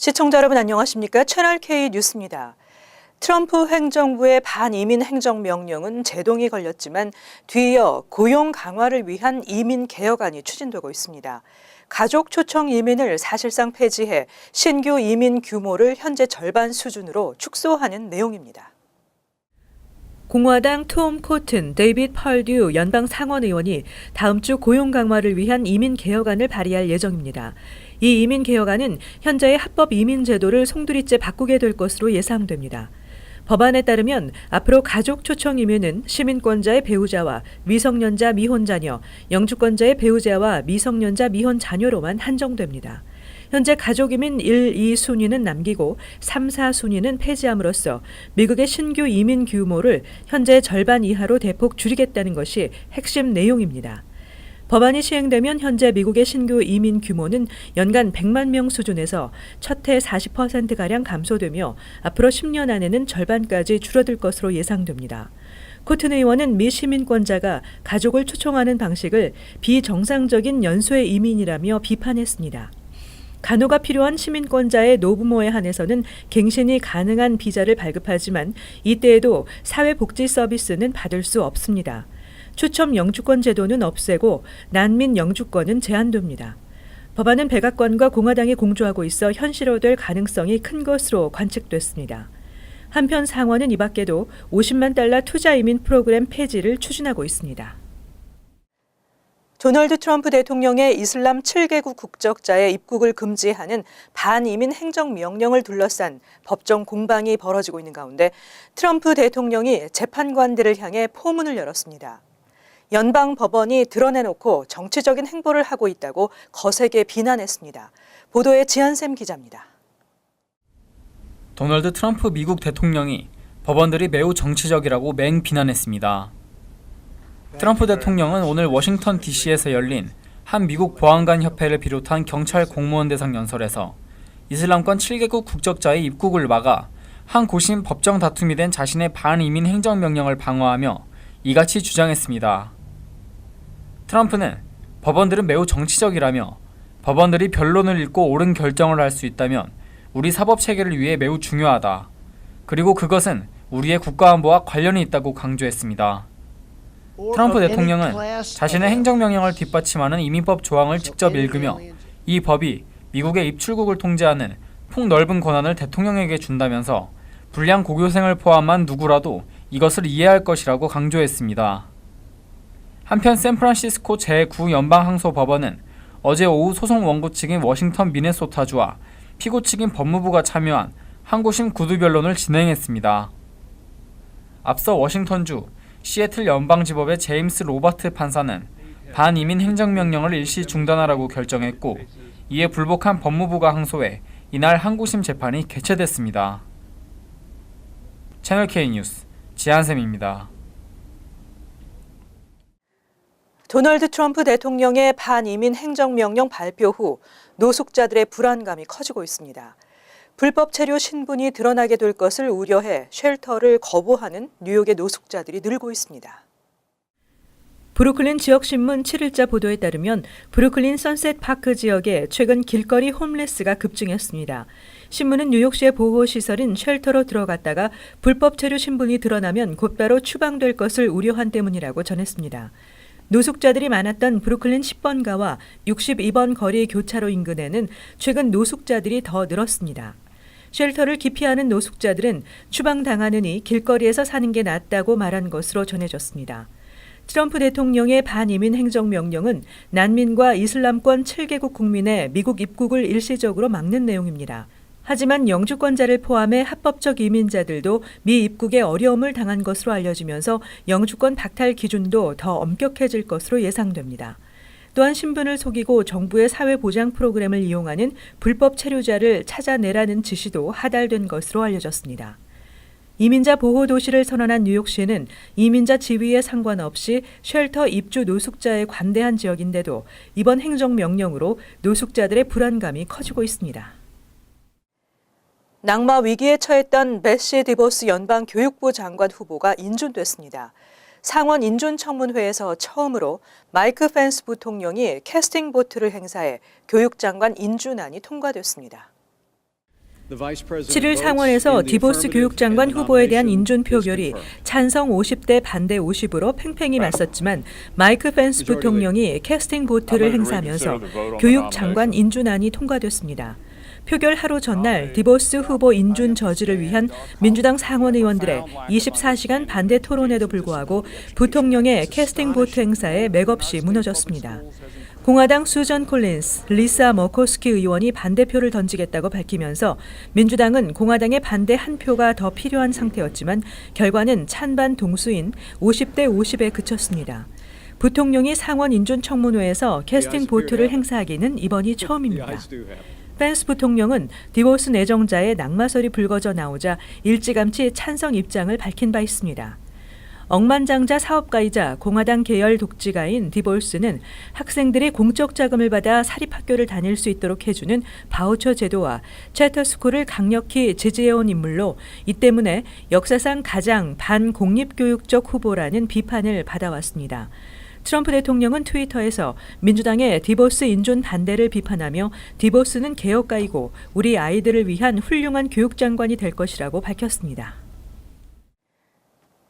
시청자 여러분 안녕하십니까? 채널 K 뉴스입니다. 트럼프 행정부의 반이민 행정명령은 제동이 걸렸지만 뒤이어 고용 강화를 위한 이민 개혁안이 추진되고 있습니다. 가족 초청 이민을 사실상 폐지해 신규 이민 규모를 현재 절반 수준으로 축소하는 내용입니다. 공화당 톰 코튼, 데이빗 펄듀 연방 상원 의원이 다음 주 고용 강화를 위한 이민 개혁안을 발의할 예정입니다. 이 이민 개혁안은 현재의 합법 이민 제도를 송두리째 바꾸게 될 것으로 예상됩니다. 법안에 따르면 앞으로 가족 초청 이민은 시민권자의 배우자와 미성년자 미혼 자녀, 영주권자의 배우자와 미성년자 미혼 자녀로만 한정됩니다. 현재 가족이민 1, 2순위는 남기고 3, 4순위는 폐지함으로써 미국의 신규 이민 규모를 현재 절반 이하로 대폭 줄이겠다는 것이 핵심 내용입니다. 법안이 시행되면 현재 미국의 신규 이민 규모는 연간 100만 명 수준에서 첫 해 40%가량 감소되며 앞으로 10년 안에는 절반까지 줄어들 것으로 예상됩니다. 코튼 의원은 미 시민권자가 가족을 초청하는 방식을 비정상적인 연쇄 이민이라며 비판했습니다. 간호가 필요한 시민권자의 노부모에 한해서는 갱신이 가능한 비자를 발급하지만 이때에도 사회복지 서비스는 받을 수 없습니다. 추첨 영주권 제도는 없애고 난민 영주권은 제한됩니다. 법안은 백악관과 공화당이 공조하고 있어 현실화될 가능성이 큰 것으로 관측됐습니다. 한편 상원은 이 밖에도 50만 달러 투자 이민 프로그램 폐지를 추진하고 있습니다. 도널드 트럼프 대통령의 이슬람 7개국 국적자의 입국을 금지하는 반이민 행정명령을 둘러싼 법정 공방이 벌어지고 있는 가운데 트럼프 대통령이 재판관들을 향해 포문을 열었습니다. 연방 법원이 드러내놓고 정치적인 행보를 하고 있다고 거세게 비난했습니다. 보도에 지한샘 기자입니다. 도널드 트럼프 미국 대통령이 법원들이 매우 정치적이라고 맹비난했습니다. 트럼프 대통령은 오늘 워싱턴 DC에서 열린 한 미국 보안관 협회를 비롯한 경찰 공무원 대상 연설에서 이슬람권 7개국 국적자의 입국을 막아 한 고심 법정 다툼이 된 자신의 반이민 행정명령을 방어하며 이같이 주장했습니다. 트럼프는 법원들은 매우 정치적이라며 법원들이 변론을 읽고 옳은 결정을 할 수 있다면 우리 사법체계를 위해 매우 중요하다. 그리고 그것은 우리의 국가안보와 관련이 있다고 강조했습니다. 트럼프 대통령은 자신의 행정명령을 뒷받침하는 이민법 조항을 직접 읽으며 이 법이 미국의 입출국을 통제하는 폭넓은 권한을 대통령에게 준다면서 불량 고교생을 포함한 누구라도 이것을 이해할 것이라고 강조했습니다. 한편 샌프란시스코 제9연방항소법원은 어제 오후 소송 원고 측인 워싱턴 미네소타주와 피고 측인 법무부가 참여한 항고심 구두변론을 진행했습니다. 앞서 워싱턴주 시애틀 연방지법의 제임스 로버트 판사는 반이민 행정명령을 일시 중단하라고 결정했고 이에 불복한 법무부가 항소해 이날 항고심 재판이 개최됐습니다. 채널 K 뉴스 지한샘입니다. 도널드 트럼프 대통령의 반이민 행정명령 발표 후 노숙자들의 불안감이 커지고 있습니다. 불법 체류 신분이 드러나게 될 것을 우려해 쉘터를 거부하는 뉴욕의 노숙자들이 늘고 있습니다. 브루클린 지역신문 7일자 보도에 따르면 브루클린 선셋파크 지역에 최근 길거리 홈레스가 급증했습니다. 신문은 뉴욕시의 보호시설인 쉘터로 들어갔다가 불법 체류 신분이 드러나면 곧바로 추방될 것을 우려한 때문이라고 전했습니다. 노숙자들이 많았던 브루클린 10번가와 62번 거리 교차로 인근에는 최근 노숙자들이 더 늘었습니다. 쉘터를 기피하는 노숙자들은 추방당하느니 길거리에서 사는 게 낫다고 말한 것으로 전해졌습니다. 트럼프 대통령의 반이민 행정명령은 난민과 이슬람권 7개국 국민의 미국 입국을 일시적으로 막는 내용입니다. 하지만 영주권자를 포함해 합법적 이민자들도 미 입국에 어려움을 당한 것으로 알려지면서 영주권 박탈 기준도 더 엄격해질 것으로 예상됩니다. 또한 신분을 속이고 정부의 사회보장 프로그램을 이용하는 불법 체류자를 찾아내라는 지시도 하달된 것으로 알려졌습니다. 이민자 보호 도시를 선언한 뉴욕시는 이민자 지위에 상관없이 쉘터 입주 노숙자에 관대한 지역인데도 이번 행정명령으로 노숙자들의 불안감이 커지고 있습니다. 낙마 위기에 처했던 베시 디보스 연방교육부 장관 후보가 인준됐습니다. 상원 인준청문회에서 처음으로 마이크 펜스 부통령이 캐스팅 보트를 행사해 교육장관 인준안이 통과됐습니다. 7일 상원에서 디보스 교육장관 후보에 대한 인준 표결이 찬성 50대 반대 50으로 팽팽히 맞섰지만 마이크 펜스 부통령이 캐스팅 보트를 행사하면서 교육장관 인준안이 통과됐습니다. 표결 하루 전날 디보스 후보 인준 저지를 위한 민주당 상원 의원들의 24시간 반대 토론에도 불구하고 부통령의 캐스팅 보트 행사에 맥없이 무너졌습니다. 공화당 수전 콜린스, 리사 머코스키 의원이 반대표를 던지겠다고 밝히면서 민주당은 공화당의 반대 한 표가 더 필요한 상태였지만 결과는 찬반 동수인 50대 50에 그쳤습니다. 부통령이 상원 인준 청문회에서 캐스팅 보트를 행사하기는 이번이 처음입니다. 펜스 부통령은 디보스 내정자의 낙마설이 불거져 나오자 일찌감치 찬성 입장을 밝힌 바 있습니다. 억만장자 사업가이자 공화당 계열 독지가인 디보스는 학생들이 공적 자금을 받아 사립학교를 다닐 수 있도록 해주는 바우처 제도와 차터스쿨을 강력히 지지해온 인물로 이 때문에 역사상 가장 반공립교육적 후보라는 비판을 받아왔습니다. 트럼프 대통령은 트위터에서 민주당의 디보스 인준 반대를 비판하며 디보스는 개혁가이고 우리 아이들을 위한 훌륭한 교육장관이 될 것이라고 밝혔습니다.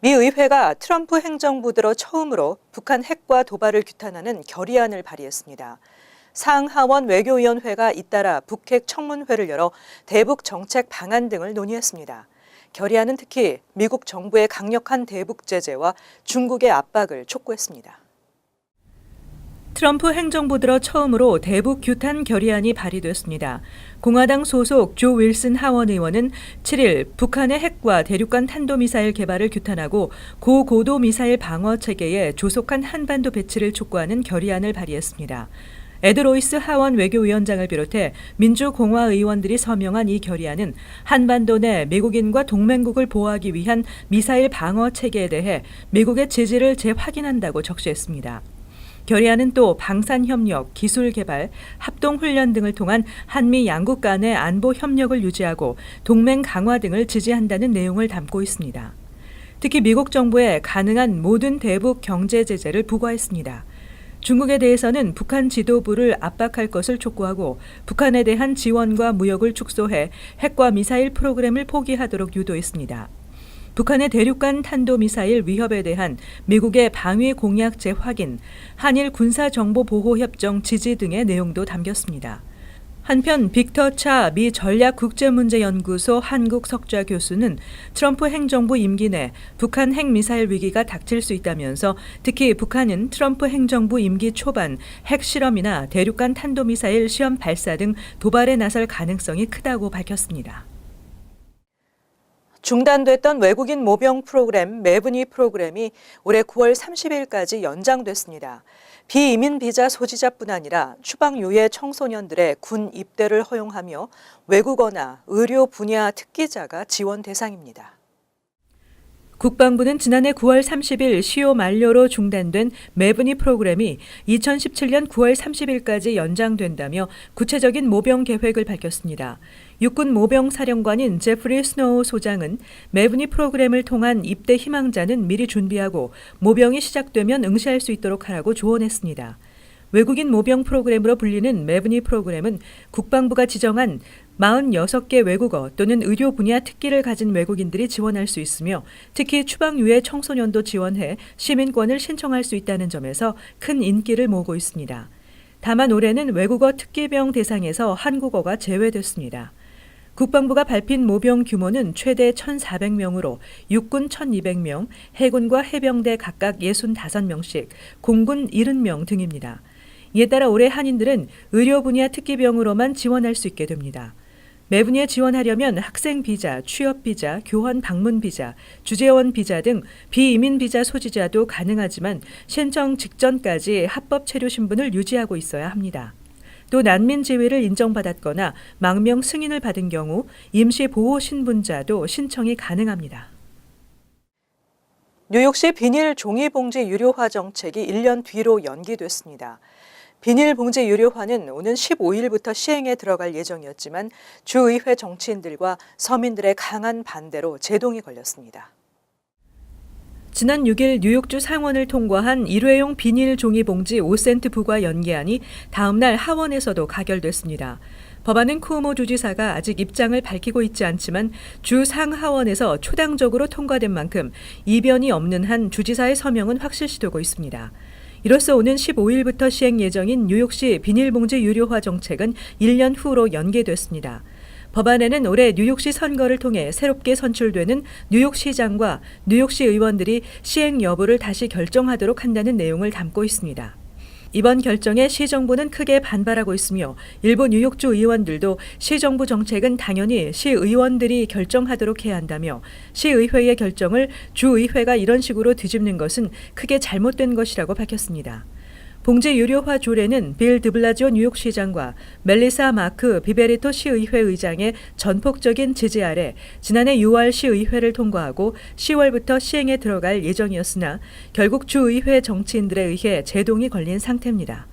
미 의회가 트럼프 행정부 들어 처음으로 북한 핵과 도발을 규탄하는 결의안을 발의했습니다. 상하원 외교위원회가 잇따라 북핵 청문회를 열어 대북 정책 방안 등을 논의했습니다. 결의안은 특히 미국 정부의 강력한 대북 제재와 중국의 압박을 촉구했습니다. 트럼프 행정부 들어 처음으로 대북 규탄 결의안이 발의됐습니다. 공화당 소속 조 윌슨 하원 의원은 7일 북한의 핵과 대륙간 탄도미사일 개발을 규탄하고 고고도 미사일 방어 체계에 조속한 한반도 배치를 촉구하는 결의안을 발의했습니다. 에드 로이스 하원 외교위원장을 비롯해 민주공화 의원들이 서명한 이 결의안은 한반도 내 미국인과 동맹국을 보호하기 위한 미사일 방어 체계에 대해 미국의 지지를 재확인한다고 적시했습니다. 결의안은 또 방산협력, 기술개발, 합동훈련 등을 통한 한미 양국 간의 안보 협력을 유지하고 동맹 강화 등을 지지한다는 내용을 담고 있습니다. 특히 미국 정부에 가능한 모든 대북 경제 제재를 부과했습니다. 중국에 대해서는 북한 지도부를 압박할 것을 촉구하고 북한에 대한 지원과 무역을 축소해 핵과 미사일 프로그램을 포기하도록 유도했습니다. 북한의 대륙간 탄도미사일 위협에 대한 미국의 방위 공약 재확인, 한일 군사정보보호협정 지지 등의 내용도 담겼습니다. 한편 빅터 차 미 전략국제문제연구소 한국 석좌 교수는 트럼프 행정부 임기 내 북한 핵미사일 위기가 닥칠 수 있다면서 특히 북한은 트럼프 행정부 임기 초반 핵실험이나 대륙간 탄도미사일 시험 발사 등 도발에 나설 가능성이 크다고 밝혔습니다. 중단됐던 외국인 모병 프로그램 매분이 프로그램이 올해 9월 30일까지 연장됐습니다. 비이민 비자 소지자뿐 아니라 추방 유예 청소년들의 군 입대를 허용하며 외국어나 의료 분야 특기자가 지원 대상입니다. 국방부는 지난해 9월 30일 시효 만료로 중단된 매분이 프로그램이 2017년 9월 30일까지 연장된다며 구체적인 모병 계획을 밝혔습니다. 육군 모병 사령관인 제프리 스노우 소장은 매분이 프로그램을 통한 입대 희망자는 미리 준비하고 모병이 시작되면 응시할 수 있도록 하라고 조언했습니다. 외국인 모병 프로그램으로 불리는 매분이 프로그램은 국방부가 지정한 46개 외국어 또는 의료 분야 특기를 가진 외국인들이 지원할 수 있으며 특히 추방 유예 청소년도 지원해 시민권을 신청할 수 있다는 점에서 큰 인기를 모으고 있습니다. 다만 올해는 외국어 특기병 대상에서 한국어가 제외됐습니다. 국방부가 밝힌 모병 규모는 최대 1,400명으로 육군 1,200명, 해군과 해병대 각각 65명씩, 공군 70명 등입니다. 이에 따라 올해 한인들은 의료 분야 특기병으로만 지원할 수 있게 됩니다. 매분야에 지원하려면 학생 비자, 취업 비자, 교환 방문 비자, 주재원 비자 등 비이민 비자 소지자도 가능하지만 신청 직전까지 합법 체류 신분을 유지하고 있어야 합니다. 또 난민 지위를 인정받았거나 망명 승인을 받은 경우 임시 보호 신분자도 신청이 가능합니다. 뉴욕시 비닐 종이봉지 유료화 정책이 1년 뒤로 연기됐습니다. 비닐봉지 유료화는 오는 15일부터 시행에 들어갈 예정이었지만 주의회 정치인들과 서민들의 강한 반대로 제동이 걸렸습니다. 지난 6일 뉴욕주 상원을 통과한 일회용 비닐 종이봉지 5센트 부과 연계안이 다음 날 하원에서도 가결됐습니다. 법안은 쿠오모 주지사가 아직 입장을 밝히고 있지 않지만 주 상하원에서 초당적으로 통과된 만큼 이변이 없는 한 주지사의 서명은 확실시되고 있습니다. 이로써 오는 15일부터 시행 예정인 뉴욕시 비닐봉지 유료화 정책은 1년 후로 연계됐습니다. 법안에는 올해 뉴욕시 선거를 통해 새롭게 선출되는 뉴욕시장과 뉴욕시 의원들이 시행 여부를 다시 결정하도록 한다는 내용을 담고 있습니다. 이번 결정에 시정부는 크게 반발하고 있으며 일부 뉴욕주 의원들도 시정부 정책은 당연히 시의원들이 결정하도록 해야 한다며 시의회의 결정을 주의회가 이런 식으로 뒤집는 것은 크게 잘못된 것이라고 밝혔습니다. 봉지 유료화 조례는 빌 드블라지오 뉴욕시장과 멜리사 마크 비베리토 시의회 의장의 전폭적인 지지 아래 지난해 6월 시의회를 통과하고 10월부터 시행에 들어갈 예정이었으나 결국 주의회 정치인들에 의해 제동이 걸린 상태입니다.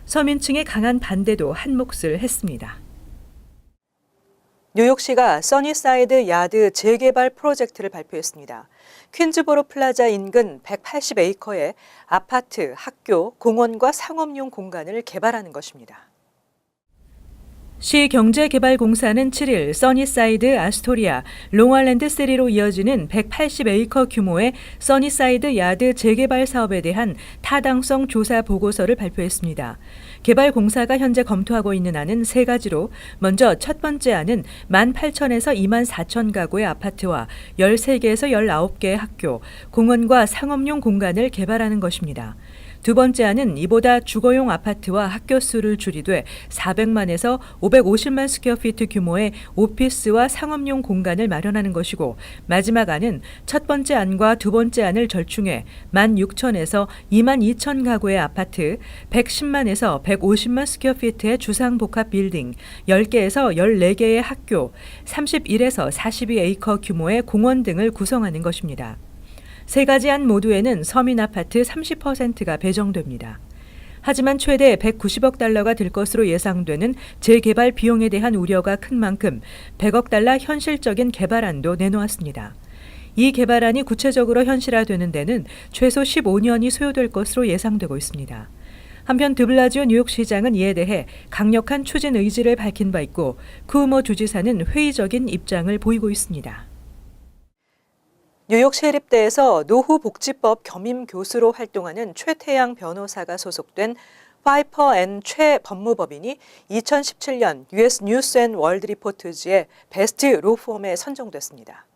서민층의 강한 반대도 한몫을 했습니다. 뉴욕시가 써니사이드 야드 재개발 프로젝트를 발표했습니다. 퀸즈보로 플라자 인근 180에이커의 아파트, 학교, 공원과 상업용 공간을 개발하는 것입니다. 시경제개발공사는 7일 써니사이드, 아스토리아, 롱아일랜드 시리로 이어지는 180에이커 규모의 써니사이드 야드 재개발 사업에 대한 타당성 조사 보고서를 발표했습니다. 개발공사가 현재 검토하고 있는 안은 3가지로 먼저 첫 번째 안은 18,000에서 24,000 가구의 아파트와 13개에서 19개의 학교, 공원과 상업용 공간을 개발하는 것입니다. 두 번째 안은 이보다 주거용 아파트와 학교 수를 줄이되 400만에서 550만 스퀘어피트 규모의 오피스와 상업용 공간을 마련하는 것이고 마지막 안은 첫 번째 안과 두 번째 안을 절충해 16,000에서 22,000 가구의 아파트, 110만에서 150만 스퀘어피트의 주상복합 빌딩, 10개에서 14개의 학교, 31에서 42에이커 규모의 공원 등을 구성하는 것입니다. 3가지 안 모두에는 서민 아파트 30%가 배정됩니다. 하지만 최대 190억 달러가 들 것으로 예상되는 재개발 비용에 대한 우려가 큰 만큼 100억 달러 현실적인 개발안도 내놓았습니다. 이 개발안이 구체적으로 현실화되는 데는 최소 15년이 소요될 것으로 예상되고 있습니다. 한편 드블라지오 뉴욕시장은 이에 대해 강력한 추진 의지를 밝힌 바 있고 쿠오모 주지사는 회의적인 입장을 보이고 있습니다. 뉴욕 시립대에서 노후복지법 겸임 교수로 활동하는 최태양 변호사가 소속된 파이퍼 앤 최 법무법인이 2017년 US 뉴스 앤 월드 리포트지의 베스트 로펌에 선정됐습니다.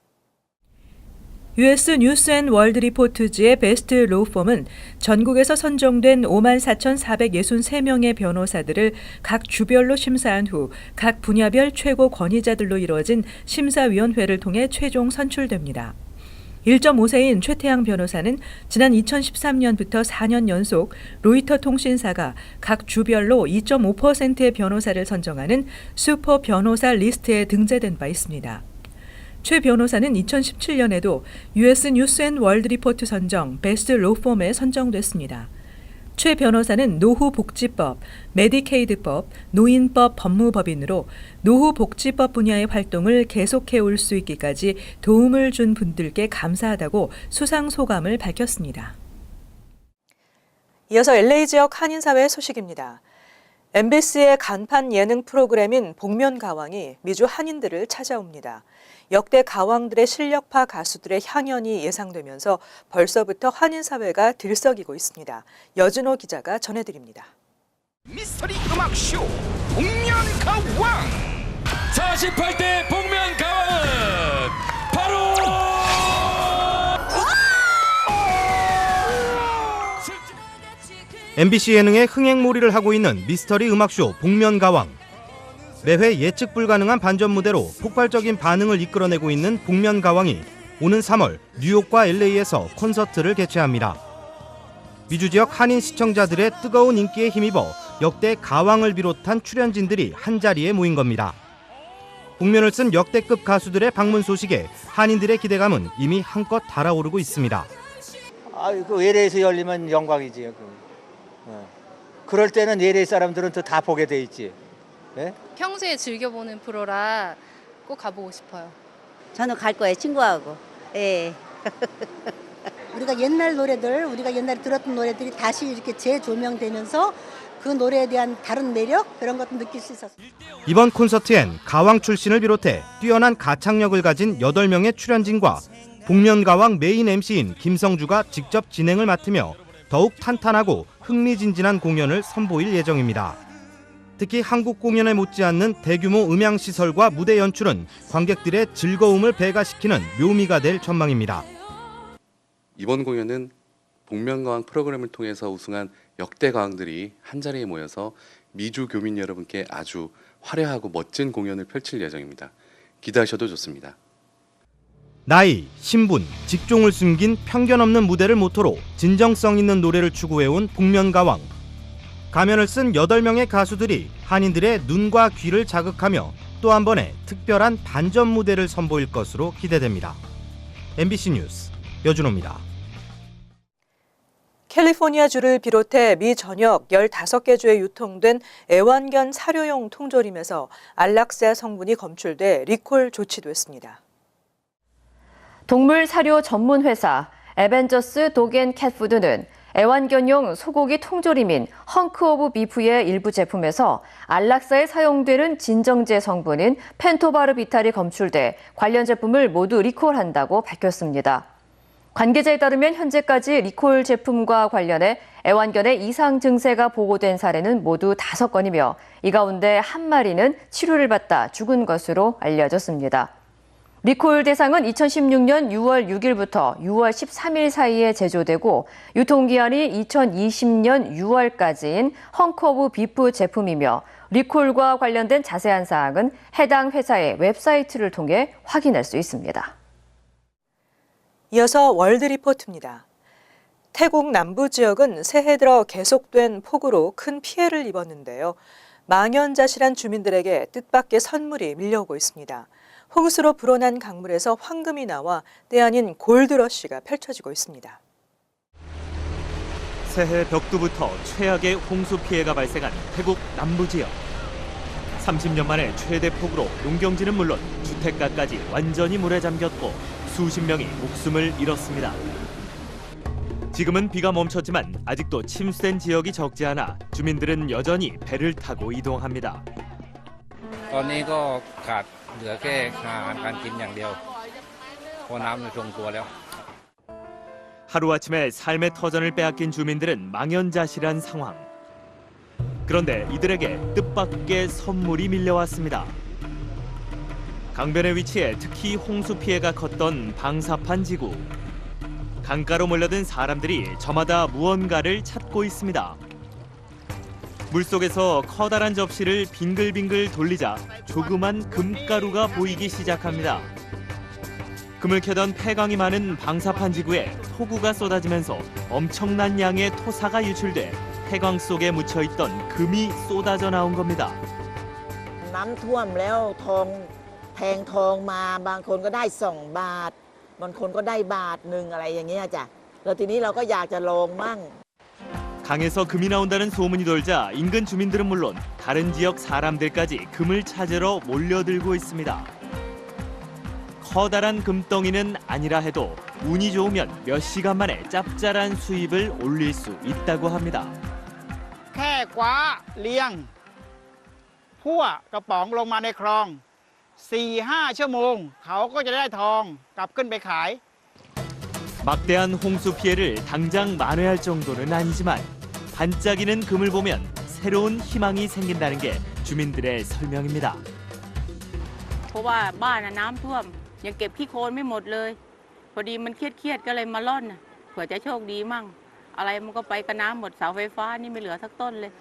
US 뉴스 앤 월드 리포트지의 베스트 로펌은 전국에서 선정된 54,463명의 변호사들을 각 주별로 심사한 후 각 분야별 최고 권위자들로 이루어진 심사위원회를 통해 최종 선출됩니다. 1.5세인 최태양 변호사는 지난 2013년부터 4년 연속 로이터 통신사가 각 주별로 2.5%의 변호사를 선정하는 슈퍼 변호사 리스트에 등재된 바 있습니다. 최 변호사는 2017년에도 US 뉴스 앤 월드 리포트 선정 베스트 로펌에 선정됐습니다. 최 변호사는 노후복지법, 메디케이드법, 노인법 법무법인으로 노후복지법 분야의 활동을 계속해 올 수 있기까지 도움을 준 분들께 감사하다고 수상 소감을 밝혔습니다. 이어서 LA 지역 한인사회 소식입니다. MBC의 간판 예능 프로그램인 복면가왕이 미주 한인들을 찾아옵니다. 역대 가왕들의 실력파 가수들의 향연이 예상되면서 벌써부터 한인사회가 들썩이고 있습니다. 여준호 기자가 전해드립니다. 미스터리 음악쇼 복면가왕 48대 복면가왕은 바로 MBC 예능에 흥행몰이를 하고 있는 미스터리 음악쇼 복면가왕. 매회 예측 불가능한 반전 무대로 폭발적인 반응을 이끌어내고 있는 복면가왕이 오는 3월 뉴욕과 LA에서 콘서트를 개최합니다. 미주 지역 한인 시청자들의 뜨거운 인기에 힘입어 역대 가왕을 비롯한 출연진들이 한자리에 모인 겁니다. 복면을 쓴 역대급 가수들의 방문 소식에 한인들의 기대감은 이미 한껏 달아오르고 있습니다. 그 LA에서 열리면 영광이지. 그럴 때는 LA 사람들은 또 다 보게 돼 있지. 네? 평소에 즐겨보는 프로라 꼭 가보고 싶어요. 저는 갈 거예요, 친구하고. 예. 우리가 옛날 노래들, 우리가 옛날에 들었던 노래들이 다시 이렇게 재조명되면서 그 노래에 대한 다른 매력 그런 것도 느낄 수 있었어요. 이번 콘서트엔 가왕 출신을 비롯해 뛰어난 가창력을 가진 8명의 출연진과 복면가왕 메인 MC인 김성주가 직접 진행을 맡으며 더욱 탄탄하고 흥미진진한 공연을 선보일 예정입니다. 특히 한국 공연에 못지않는 대규모 음향시설과 무대 연출은 관객들의 즐거움을 배가시키는 묘미가 될 전망입니다. 이번 공연은 복면가왕 프로그램을 통해서 우승한 역대 가왕들이 한자리에 모여서 미주 교민 여러분께 아주 화려하고 멋진 공연을 펼칠 예정입니다. 기대하셔도 좋습니다. 나이, 신분, 직종을 숨긴 편견 없는 무대를 모토로 진정성 있는 노래를 추구해온 복면가왕. 가면을 쓴 8명의 가수들이 한인들의 눈과 귀를 자극하며 또 한 번의 특별한 반전 무대를 선보일 것으로 기대됩니다. MBC 뉴스 여준호입니다. 캘리포니아주를 비롯해 미 전역 15개 주에 유통된 애완견 사료용 통조림에서 안락사 성분이 검출돼 리콜 조치됐습니다. 동물 사료 전문 회사 에벤저스 도겐 캣푸드는 애완견용 소고기 통조림인 헝크 오브 비프의 일부 제품에서 안락사에 사용되는 진정제 성분인 펜토바르비탈이 검출돼 관련 제품을 모두 리콜한다고 밝혔습니다. 관계자에 따르면 현재까지 리콜 제품과 관련해 애완견의 이상 증세가 보고된 사례는 모두 5건이며 이 가운데 1마리는 치료를 받다 죽은 것으로 알려졌습니다. 리콜 대상은 2016년 6월 6일부터 6월 13일 사이에 제조되고 유통기한이 2020년 6월까지인 헝크 오브 비프 제품이며 리콜과 관련된 자세한 사항은 해당 회사의 웹사이트를 통해 확인할 수 있습니다. 이어서 월드리포트입니다. 태국 남부 지역은 새해 들어 계속된 폭우로 큰 피해를 입었는데요. 망연자실한 주민들에게 뜻밖의 선물이 밀려오고 있습니다. 홍수로 불어난 강물에서 황금이 나와 때 아닌 골드러시가 펼쳐지고 있습니다. 새해 벽두부터 최악의 홍수 피해가 발생한 태국 남부 지역. 30년 만에 최대 폭우로 농경지는 물론 주택가까지 완전히 물에 잠겼고 수십 명이 목숨을 잃었습니다. 지금은 비가 멈췄지만 아직도 침수된 지역이 적지 않아 주민들은 여전히 배를 타고 이동합니다. 하루아침에 삶의 터전을 빼앗긴 주민들은 망연자실한 상황. 그런데 이들에게 뜻밖의 선물이 밀려왔습니다. 강변에 위치해 특히 홍수 피해가 컸던 방사판 지구. 강가로 몰려든 사람들이 저마다 무언가를 찾고 있습니다. 물속에서 커다란 접시를 빙글빙글 돌리자 조그만 금가루가 보이기 시작합니다. 금을 캐던 폐광이 많은 방사판 지구에 폭우가 쏟아지면서 엄청난 양의 토사가 유출돼 폐광 속에 묻혀있던 금이 쏟아져 나온 겁니다. น้ำท่วมแล้วแทงทองมาบางคนก็ได้2 บาทบางคนก็ได้บาทนึงอะไรอย่างเงี้ยจ้ะแล้วทีนี้เราก็อยากจะลองมั่ง 강에서 금이 나온다는 소문이 돌자 인근 주민들은 물론 다른 지역 사람들까지 금을 찾으러 몰려들고 있습니다. 커다란 금덩이는 아니라 해도 운이 좋으면 몇 시간 만에 짭짤한 수입을 올릴 수 있다고 합니다. แค่คว้าเลี้ยงพั่วกระป๋องลงมาในคลอง 4-5 ชั่วโมงเขาก็จะได้ทองกลับขึ้นไปขาย 막대한 홍수 피해를 당장 만회할 정도는 아니지만 반짝이는 금을 보면 새로운 희망이 생긴다는 게 주민들의 설명입니다. เพราะว่าบ้านน้ำท่วมยังเก็บขี้โคลนไม่หมดเลยพอดีมันเครียดก็เลยมาล่อนเผื่อจะโชคดีมั่งอะไรมันก็ไปกับน้ำหมดเสาไฟฟ้านี่ไม่เหลือสักต้นเลย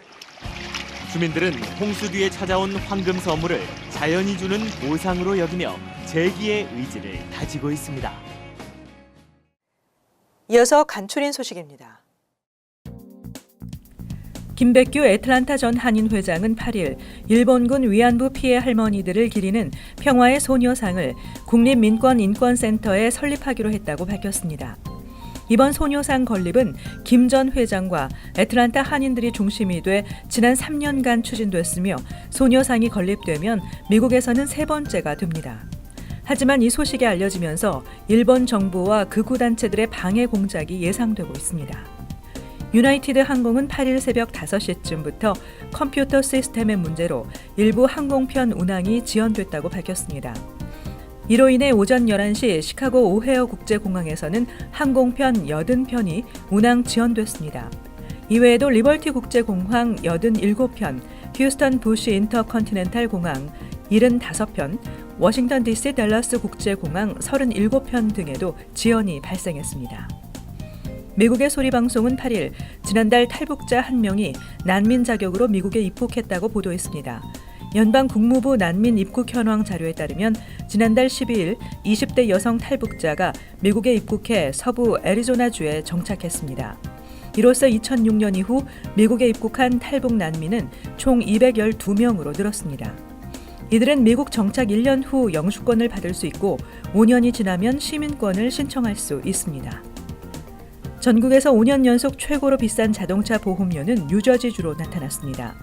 주민들은 홍수 뒤에 찾아온 황금 선물을 자연이 주는 보상으로 여기며 재기의 의지를 다지고 있습니다. 이어서 간추린 소식입니다. 김백규 애틀란타 전 한인 회장은 8일 일본군 위안부 피해 할머니들을 기리는 평화의 소녀상을 국립민권인권센터에 설립하기로 했다고 밝혔습니다. 이번 소녀상 건립은 김 전 회장과 애틀란타 한인들이 중심이 돼 지난 3년간 추진됐으며 소녀상이 건립되면 미국에서는 3번째가 됩니다. 하지만 이 소식이 알려지면서 일본 정부와 극우 단체들의 방해 공작이 예상되고 있습니다. 유나이티드 항공은 8일 새벽 5시쯤부터 컴퓨터 시스템의 문제로 일부 항공편 운항이 지연됐다고 밝혔습니다. 이로 인해 오전 11시 시카고 오헤어 국제공항에서는 항공편 80편이 운항 지연됐습니다. 이외에도 리버티 국제공항 87편, 휴스턴 부시 인터컨티넨탈 공항 75편, 워싱턴 DC 댈러스 국제공항 37편 등에도 지연이 발생했습니다. 미국의 소리방송은 8일 지난달 탈북자 1명이 난민 자격으로 미국에 입국했다고 보도했습니다. 연방 국무부 난민 입국 현황 자료에 따르면 지난달 12일 20대 여성 탈북자가 미국에 입국해 서부 애리조나주에 정착했습니다. 이로써 2006년 이후 미국에 입국한 탈북 난민은 총 212명으로 늘었습니다. 이들은 미국 정착 1년 후 영주권을 받을 수 있고 5년이 지나면 시민권을 신청할 수 있습니다. 전국에서 5년 연속 최고로 비싼 자동차 보험료는 뉴저지주로 나타났습니다.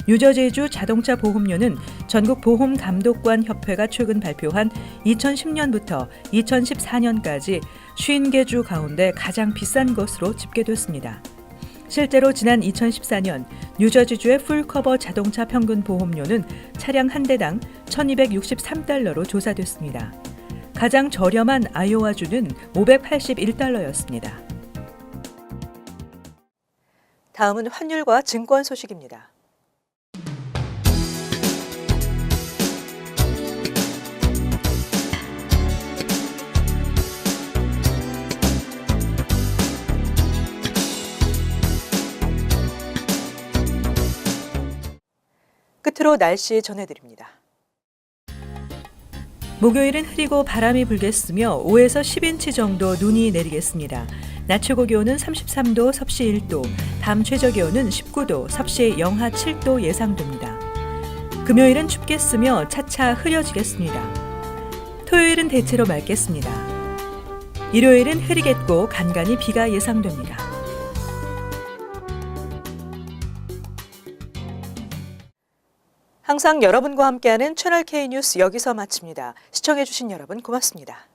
뉴저지주 자동차 보험료는 전국 보험감독관 협회가 최근 발표한 2010년부터 2014년까지 50개 주 가운데 가장 비싼 것으로 집계됐습니다. 실제로 지난 2014년 뉴저지주의 풀커버 자동차 평균 보험료는 차량 한 대당 $1,263로 조사됐습니다. 가장 저렴한 아이오와주는 $581였습니다. 다음은 환율과 증권 소식입니다. 끝으로 날씨 전해드립니다. 목요일은 흐리고 바람이 불겠으며 5에서 10인치 정도 눈이 내리겠습니다. 낮 최고 기온은 33도, 섭씨 1도, 밤 최저 기온은 19도, 섭씨 영하 7도 예상됩니다. 금요일은 춥겠으며 차차 흐려지겠습니다. 토요일은 대체로 맑겠습니다. 일요일은 흐리겠고 간간히 비가 예상됩니다. 항상 여러분과 함께하는 채널 K 뉴스 여기서 마칩니다. 시청해주신 여러분 고맙습니다.